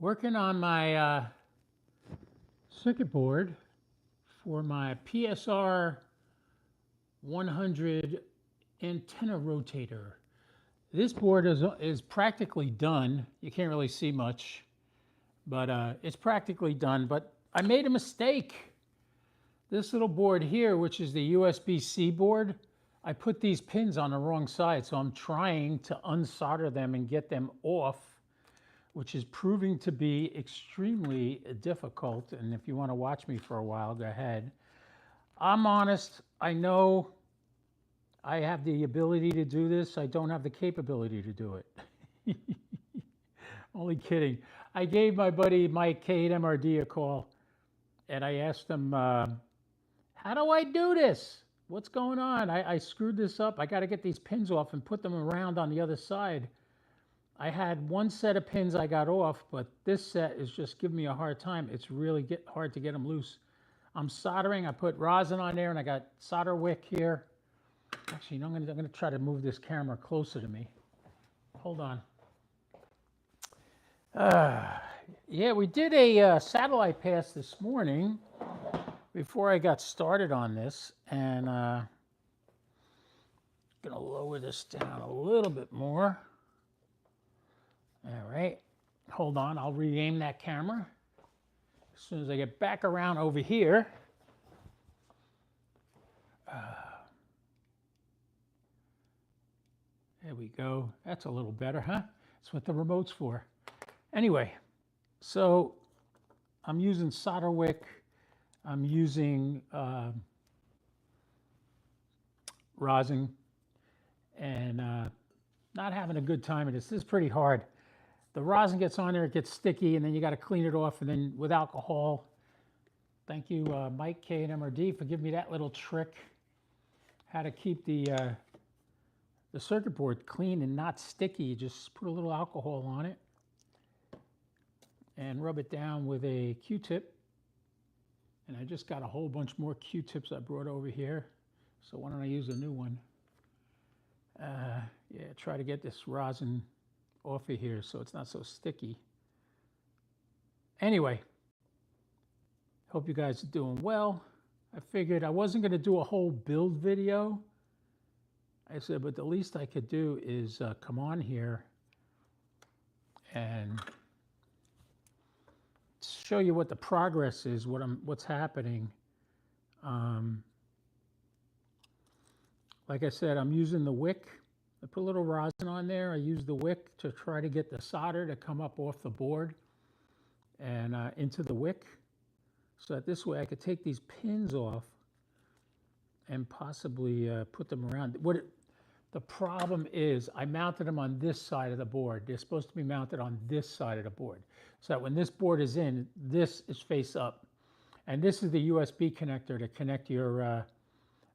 Working on my circuit board for my PSR 100 antenna rotator. This board is practically done. You can't really see much, but it's practically done. But I made a mistake. This little board here, which is the USB-C board, I put these pins on the wrong side, so I'm trying to unsolder them and get them off, which is proving to be extremely difficult. And if you want to watch me for a while, go ahead. I'm honest, I know I have the ability to do this. I don't have the capability to do it. Only kidding. I gave my buddy Mike KO4PDI a call, and I asked him, how do I do this? What's going on? I screwed this up. I got to get these pins off and put them around on the other side. I had one set of pins I got off, but this set is just giving me a hard time. It's really hard to get them loose. I'm soldering. I put rosin on there, and I got solder wick here. Actually, I'm going to try to move this camera closer to me. Hold on. Yeah, we did a satellite pass this morning before I got started on this, and I'm going to lower this down a little bit more. All right, hold on, I'll re-aim that camera as soon as I get back around over here. There we go. That's a little better, huh? That's what the remote's for. Anyway, so I'm using solder wick. I'm using rosin, and not having a good time at this. This is pretty hard. The rosin gets on there, it gets sticky, and then you got to clean it off, and then with alcohol. Thank you, Mike KO4PDI, for giving me that little trick, how to keep the circuit board clean and not sticky. You just put a little alcohol on it and rub it down with a Q-tip. And I just got a whole bunch more Q-tips I brought over here, so why don't I use a new one? Yeah, try to get this rosin off of here so it's not so sticky. Anyway, hope you guys are doing well. I figured I wasn't going to do a whole build video. I said, but the least I could do is come on here and show you what the progress is, what's happening. Like I said, I'm using the wick. I put a little rosin on there. I use the wick to try to get the solder to come up off the board and into the wick, so that this way I could take these pins off and possibly put them around. The problem is I mounted them on this side of the board. They're supposed to be mounted on this side of the board, so that when this board is in, this is face up. And this is the USB connector to connect your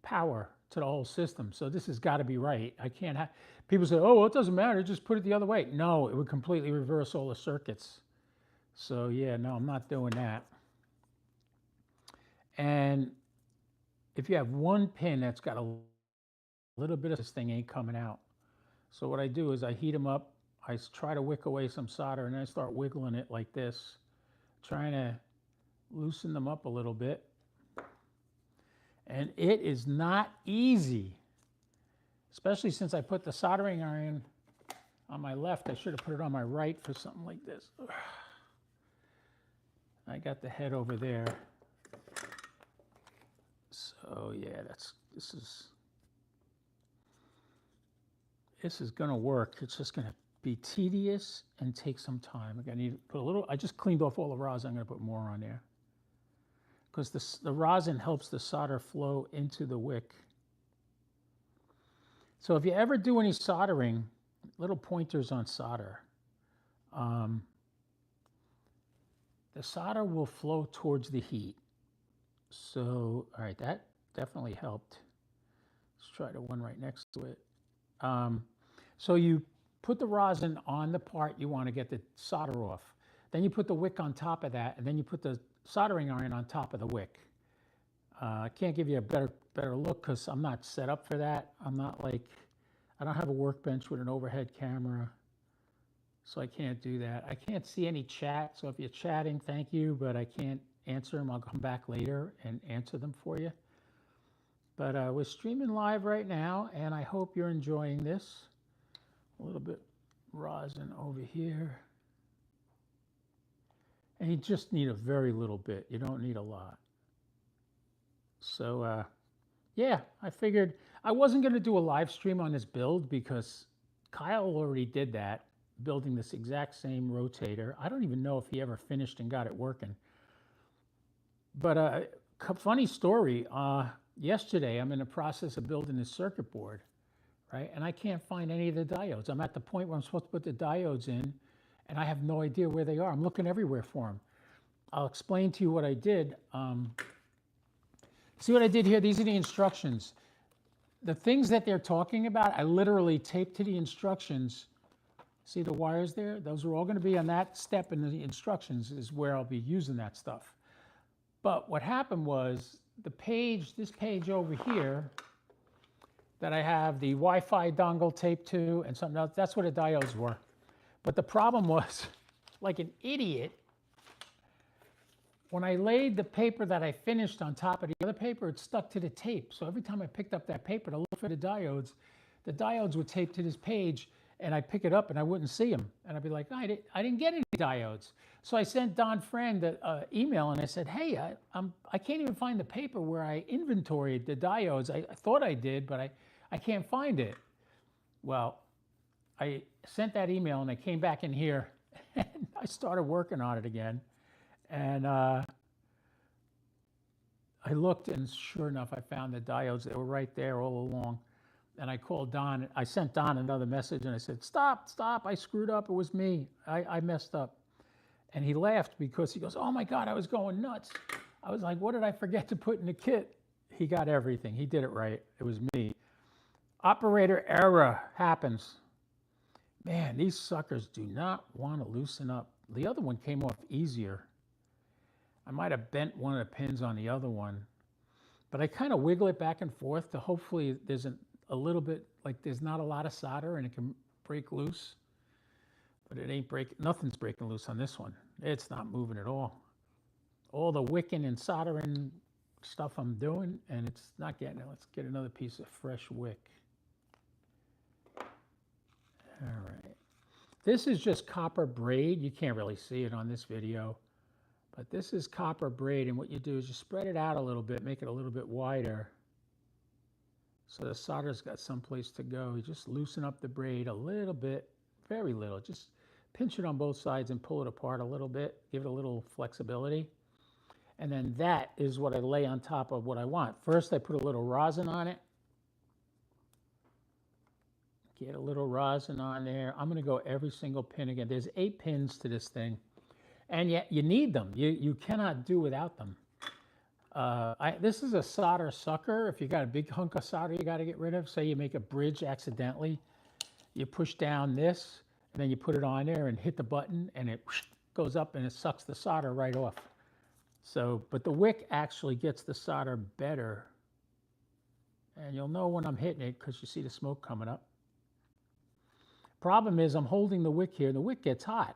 power to the whole system. So this has got to be right. I can't have, people say, oh, well, it doesn't matter, just put it the other way. No, it would completely reverse all the circuits. So yeah, no, I'm not doing that. And if you have one pin that's got a little bit of this thing ain't coming out. So what I do is I heat them up. I try to wick away some solder, and then I start wiggling it like this, trying to loosen them up a little bit. And it is not easy, especially since I put the soldering iron on my left. I should have put it on my right for something like this. I got the head over there. So yeah, this is gonna work. It's just gonna be tedious and take some time. I need to put a little, I just cleaned off all the rosin. I'm gonna put more on there, because the rosin helps the solder flow into the wick. So if you ever do any soldering, little pointers on solder. The solder will flow towards the heat. So, all right, that definitely helped. Let's try the one right next to it. So you put the rosin on the part you want to get the solder off. Then you put the wick on top of that, and then you put the soldering iron on top of the wick. I can't give you a better look because I'm not set up for that. I'm not like, I don't have a workbench with an overhead camera. so I can't do that. I can't see any chat, so if you're chatting, thank you, but I can't answer them. I'll come back later and answer them for you. But we're streaming live right now, and I hope you're enjoying this. A little bit rosin over here. And you just need a very little bit. You don't need a lot. So, yeah, I figured I wasn't going to do a live stream on this build because Kyle already did that, building this exact same rotator. I don't even know if he ever finished and got it working. But funny story, yesterday I'm in the process of building this circuit board, right? And I can't find any of the diodes. I'm at the point where I'm supposed to put the diodes in, and I have no idea where they are. I'm looking everywhere for them. I'll explain to you what I did. See what I did here? These are the instructions. The things that they're talking about, I literally taped to the instructions. See the wires there? Those are all going to be on that step in the instructions is where I'll be using that stuff. But what happened was the page, this page over here, that I have the Wi-Fi dongle taped to and something else, that's what the diodes were. But the problem was, like an idiot, when I laid the paper that I finished on top of the other paper, it stuck to the tape. So every time I picked up that paper to look for the diodes were taped to this page, and I'd pick it up and I wouldn't see them. And I'd be like, I didn't get any diodes. So I sent Don Friend an email and I said, hey, I can't even find the paper where I inventoried the diodes. I thought I did, but I can't find it. Well, I sent that email and I came back in here and I started working on it again. And I looked, and sure enough, I found the diodes. They were right there all along. And I called Don. I sent Don another message, and I said, stop, I screwed up. It was me. I messed up. And he laughed because he goes, oh, my God, I was going nuts. I was like, what did I forget to put in the kit? He got everything. He did it right. It was me. Operator error happens. Man, these suckers do not want to loosen up. The other one came off easier. I might have bent one of the pins on the other one, but I kind of wiggle it back and forth to hopefully there's a little bit, like there's not a lot of solder and it can break loose, but it ain't breaking, nothing's breaking loose on this one. It's not moving at all. All the wicking and soldering stuff I'm doing, and it's not getting it. Let's get another piece of fresh wick. All right. This is just copper braid. You can't really see it on this video. But this is copper braid, and what you do is you spread it out a little bit, make it a little bit wider, so the solder's got someplace to go. You just loosen up the braid a little bit, very little. Just pinch it on both sides and pull it apart a little bit, give it a little flexibility. And then that is what I lay on top of what I want. First, I put a little rosin on it. Get a little rosin on there. I'm going to go every single pin again. There's 8 pins to this thing. And yet you need them. You cannot do without them. This is a solder sucker. If you got a big hunk of solder you got to get rid of, say you make a bridge accidentally, you push down this, and then you put it on there and hit the button, and it goes up and it sucks the solder right off. So, but the wick actually gets the solder better. And you'll know when I'm hitting it because you see the smoke coming up. Problem is I'm holding the wick here. The wick gets hot,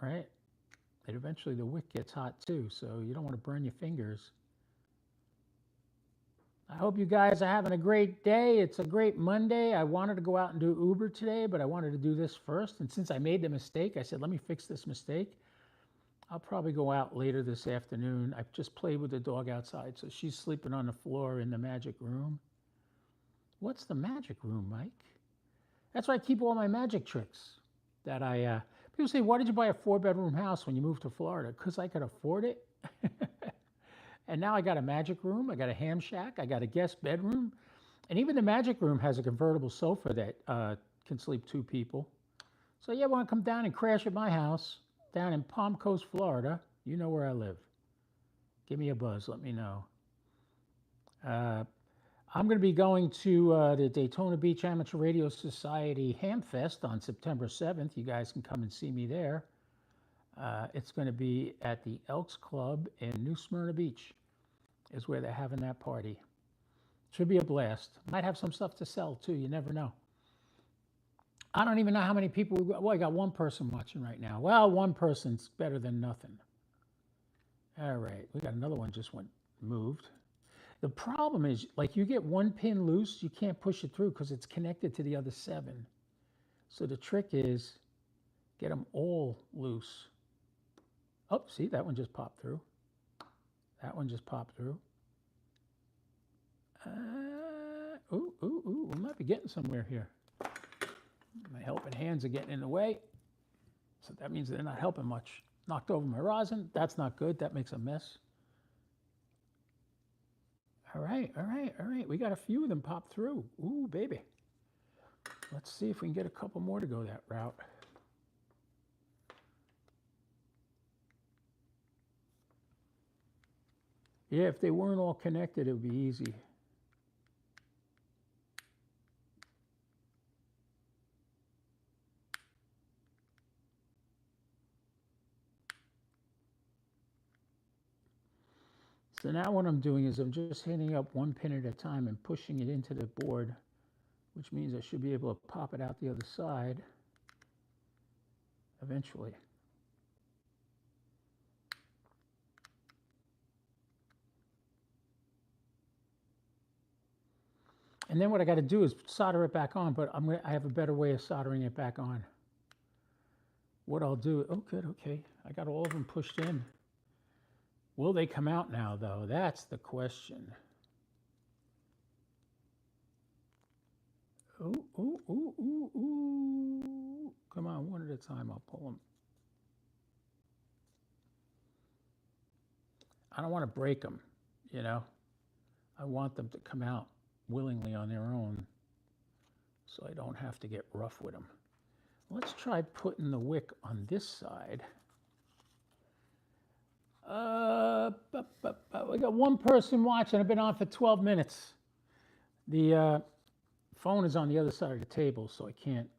right? And eventually the wick gets hot too, so you don't want to burn your fingers. I hope you guys are having a great day. It's a great Monday. I wanted to go out and do Uber today, but I wanted to do this first. And since I made the mistake, I said, let me fix this mistake. I'll probably go out later this afternoon. I've just played with the dog outside, so she's sleeping on the floor in the magic room. What's the magic room, Mike? That's where I keep all my magic tricks that people say, why did you buy a 4-bedroom house when you moved to Florida? Because I could afford it. And now I got a magic room, I got a ham shack, I got a guest bedroom, and even the magic room has a convertible sofa that can sleep 2 people. So you want to come down and crash at my house down in Palm Coast, Florida, you know where I live. Give me a buzz, let me know. I'm going to be going to the Daytona Beach Amateur Radio Society Ham Fest on September 7th. You guys can come and see me there. It's going to be at the Elks Club in New Smyrna Beach is where they're having that party. Should be a blast. Might have some stuff to sell too, you never know. I don't even know how many people. Well, I got one person watching right now. Well, one person's better than nothing. All right, we got another one just went moved. The problem is, like, you get one pin loose, you can't push it through because it's connected to the other 7. So the trick is get them all loose. Oh, see, that one just popped through. That one just popped through. We might be getting somewhere here. My helping hands are getting in the way. So that means they're not helping much. Knocked over my rosin. That's not good. That makes a mess. All right. We got a few of them pop through. Ooh, baby. Let's see if we can get a couple more to go that route. Yeah, if they weren't all connected, it would be easy. So now what I'm doing is I'm just hitting up one pin at a time and pushing it into the board, which means I should be able to pop it out the other side eventually. And then what I got to do is solder it back on, but I have a better way of soldering it back on. What I'll do, oh good, okay. I got all of them pushed in. Will they come out now though? That's the question. Ooh. Come on, one at a time, I'll pull them. I don't want to break them, you know. I want them to come out willingly on their own so I don't have to get rough with them. Let's try putting the wick on this side. We got one person watching. I've been on for 12 minutes. The phone is on the other side of the table, so I can't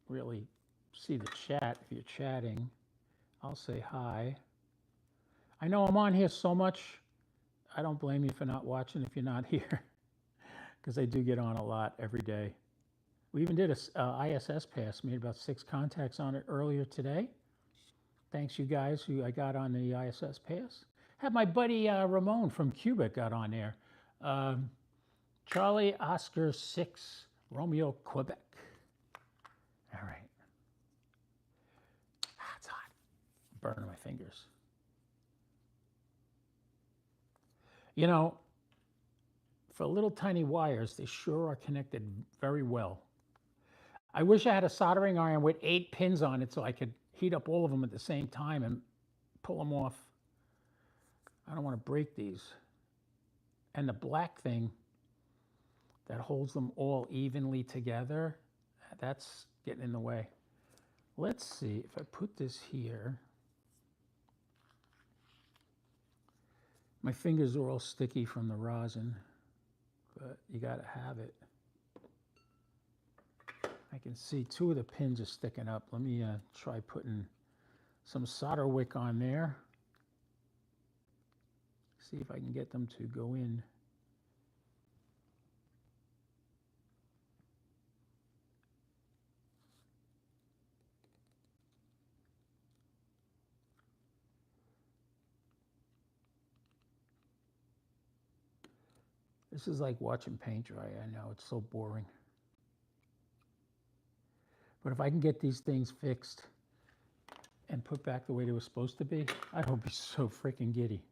really see the chat. If you're chatting, I'll say hi. I know I'm on here so much. I don't blame you for not watching if you're not here, because I do get on a lot every day. We even did a ISS pass, made about 6 contacts on it earlier today. Thanks you guys who I got on the ISS pass. Had my buddy Ramon from Cuba got on there. Charlie Oscar 6 Romeo Quebec. All right. It's hot. Burning my fingers. You know, for little tiny wires, they sure are connected very well. I wish I had a soldering iron with 8 pins on it so I could heat up all of them at the same time and pull them off. I don't want to break these. And the black thing that holds them all evenly together, that's getting in the way. Let's see if I put this here. My fingers are all sticky from the rosin, but you got to have it. I can see 2 of the pins are sticking up. Let me try putting some solder wick on there. See if I can get them to go in. This is like watching paint dry. I know, it's so boring. But if I can get these things fixed and put back the way they were supposed to be, I will be so freaking giddy.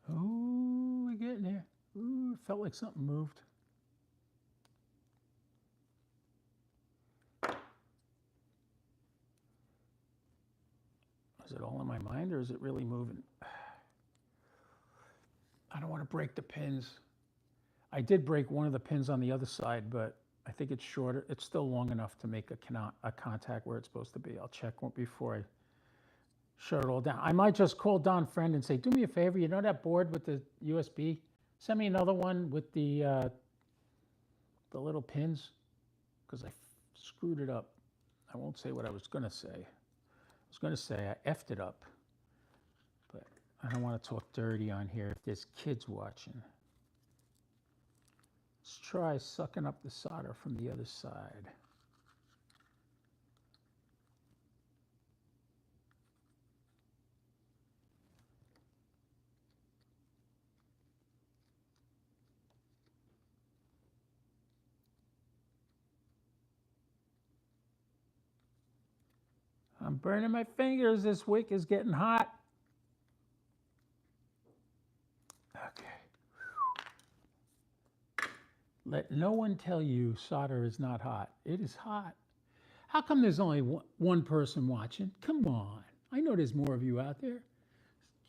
Oh, we're getting there. Ooh, it felt like something moved. Is it all in my mind or is it really moving? I don't want to break the pins. I did break one of the pins on the other side, but I think it's shorter. It's still long enough to make a contact where it's supposed to be. I'll check before I shut it all down. I might just call Don Friend and say, do me a favor, you know that board with the USB? Send me another one with the little pins, because I screwed it up. I won't say what I was going to say. I was going to say I effed it up, but I don't want to talk dirty on here if there's kids watching. Let's try sucking up the solder from the other side. I'm burning my fingers. This wick is getting hot. Okay. Let no one tell you solder is not hot. It is hot. How come there's only one person watching? Come on. I know there's more of you out there.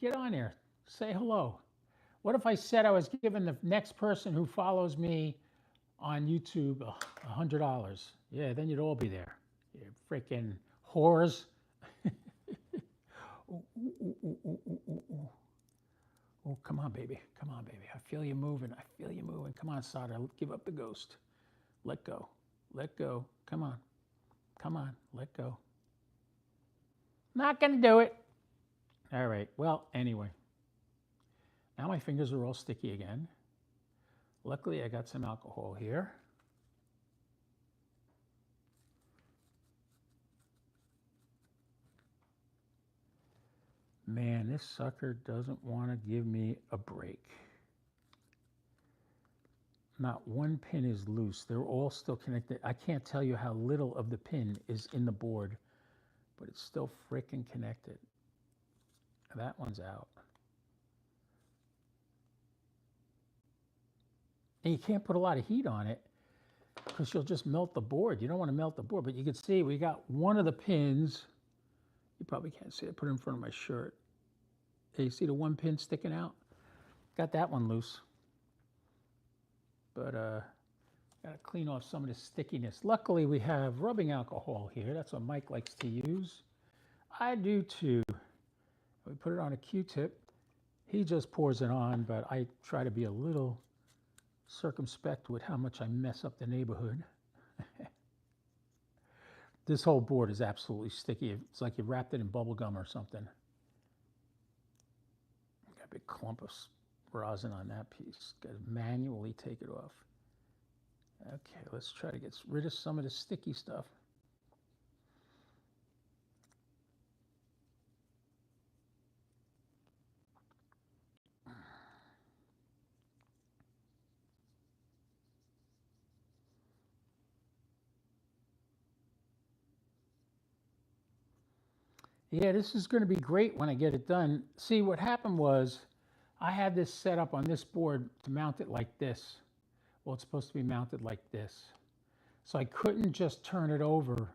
Get on there. Say hello. What if I said I was giving the next person who follows me on YouTube $100? Yeah, then you'd all be there. You freaking whores. Ooh, ooh, ooh, ooh, ooh, ooh, ooh. Oh, come on, baby. Come on, baby. I feel you moving. I feel you moving. Come on, solder. Give up the ghost. Let go. Let go. Come on. Come on. Let go. Not going to do it. All right. Well, anyway. Now my fingers are all sticky again. Luckily, I got some alcohol here. Man, this sucker doesn't want to give me a break. Not one pin is loose. They're all still connected. I can't tell you how little of the pin is in the board, but it's still freaking connected. That one's out. And you can't put a lot of heat on it because you'll just melt the board. You don't want to melt the board, but you can see we got one of the pins. You probably can't see it. Put it in front of my shirt. There, you see the one pin sticking out? Got that one loose. But got to clean off some of the stickiness. Luckily, we have rubbing alcohol here. That's what Mike likes to use. I do too. We put it on a Q-tip. He just pours it on, but I try to be a little circumspect with how much I mess up the neighborhood. This whole board is absolutely sticky. It's like you wrapped it in bubble gum or something. Got a big clump of rosin on that piece. Got to manually take it off. Okay, let's try to get rid of some of the sticky stuff. Yeah, this is going to be great when I get it done. See, what happened was I had this set up on this board to mount it like this. Well, it's supposed to be mounted like this. So I couldn't just turn it over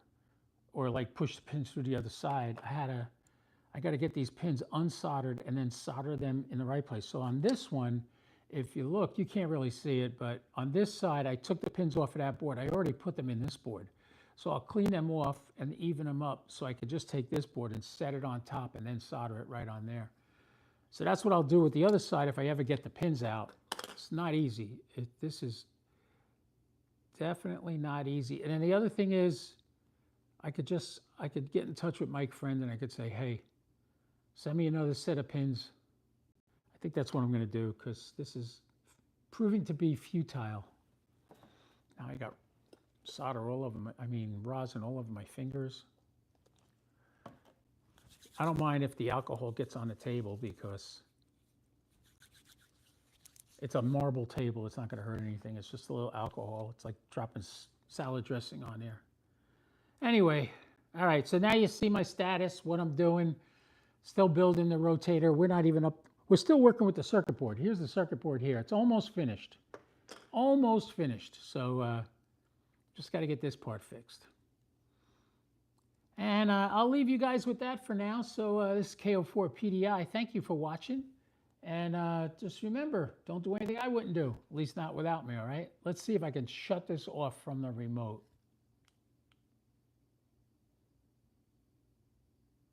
or like push the pins through the other side. I got to get these pins unsoldered and then solder them in the right place. So on this one, if you look, you can't really see it, but on this side, I took the pins off of that board. I already put them in this board. So I'll clean them off and even them up so I could just take this board and set it on top and then solder it right on there. So that's what I'll do with the other side if I ever get the pins out. It's not easy. This is definitely not easy. And then the other thing is I could get in touch with Mike Friend and I could say, hey, send me another set of pins. I think that's what I'm going to do because this is proving to be futile. Now I got solder all over rosin all over my fingers. I don't mind if the alcohol gets on the table because it's a marble table. It's not going to hurt anything. It's just a little alcohol. It's like dropping salad dressing on there. Anyway, all right, so now you see my status, what I'm doing. Still building the rotator. We're not even up. We're still working with the circuit board. Here's the circuit board here. It's almost finished. Almost finished. So just got to get this part fixed. And I'll leave you guys with that for now. So this is KO4PDI. Thank you for watching. And just remember, don't do anything I wouldn't do, at least not without me, all right? Let's see if I can shut this off from the remote.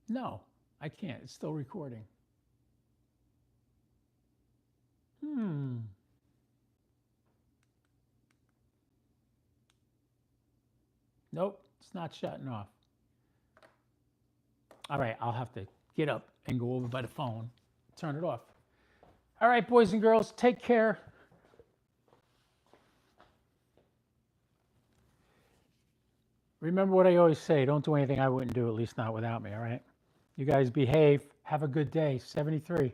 No, I can't. It's still recording. Nope, it's not shutting off. All right, I'll have to get up and go over by the phone, turn it off. All right, boys and girls, take care. Remember what I always say, don't do anything I wouldn't do, at least not without me, all right? You guys behave. Have a good day. 73.